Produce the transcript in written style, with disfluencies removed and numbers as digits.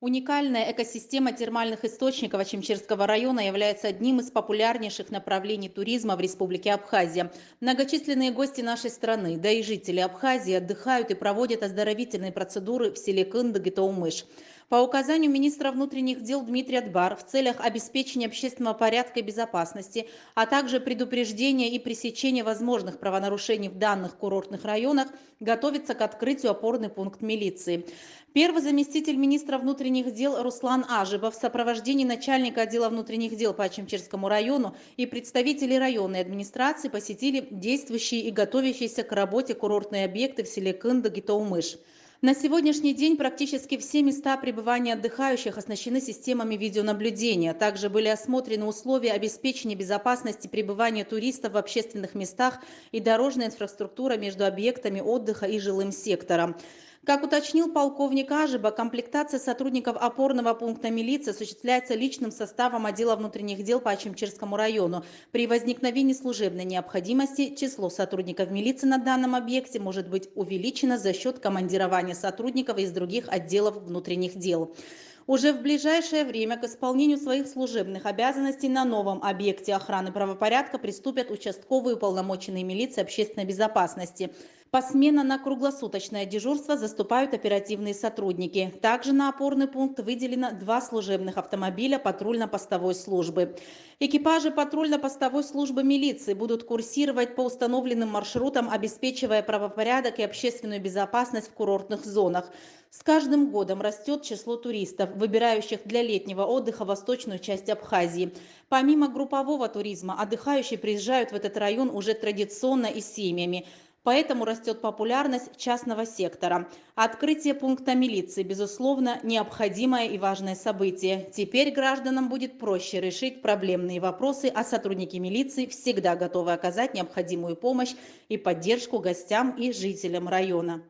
Уникальная экосистема термальных источников Ачимчирского района является одним из популярнейших направлений туризма в Республике Абхазия. Многочисленные гости нашей страны, да и жители Абхазии отдыхают и проводят оздоровительные процедуры в селе Кынды-Гетаумыш. По указанию министра внутренних дел Дмитрия Дбар в целях обеспечения общественного порядка и безопасности, а также предупреждения и пресечения возможных правонарушений в данных курортных районах готовится к открытию опорный пункт милиции. Первый заместитель министра внутренних дел Руслан Ажибов в сопровождении начальника отдела внутренних дел по Ачимчирскому району и представителей районной администрации посетили действующие и готовящиеся к работе курортные объекты в селе Кында-Гетаумыш. На сегодняшний день практически все места пребывания отдыхающих оснащены системами видеонаблюдения. Также были осмотрены условия обеспечения безопасности пребывания туристов в общественных местах и дорожная инфраструктура между объектами отдыха и жилым сектором. Как уточнил полковник Ажиба, комплектация сотрудников опорного пункта милиции осуществляется личным составом отдела внутренних дел по Ачимчирскому району. При возникновении служебной необходимости число сотрудников милиции на данном объекте может быть увеличено за счет командирования сотрудников из других отделов внутренних дел. Уже в ближайшее время к исполнению своих служебных обязанностей на новом объекте охраны правопорядка приступят участковые уполномоченные милиции общественной безопасности. Посменно на круглосуточное дежурство заступают оперативные сотрудники. Также на опорный пункт выделено 2 служебных автомобиля патрульно-постовой службы. Экипажи патрульно-постовой службы милиции будут курсировать по установленным маршрутам, обеспечивая правопорядок и общественную безопасность в курортных зонах. С каждым годом растет число туристов, выбирающих для летнего отдыха восточную часть Абхазии. Помимо группового туризма, отдыхающие приезжают в этот район уже традиционно и с семьями. Поэтому растет популярность частного сектора. Открытие пункта милиции, безусловно, необходимое и важное событие. Теперь гражданам будет проще решить проблемные вопросы, а сотрудники милиции всегда готовы оказать необходимую помощь и поддержку гостям и жителям района.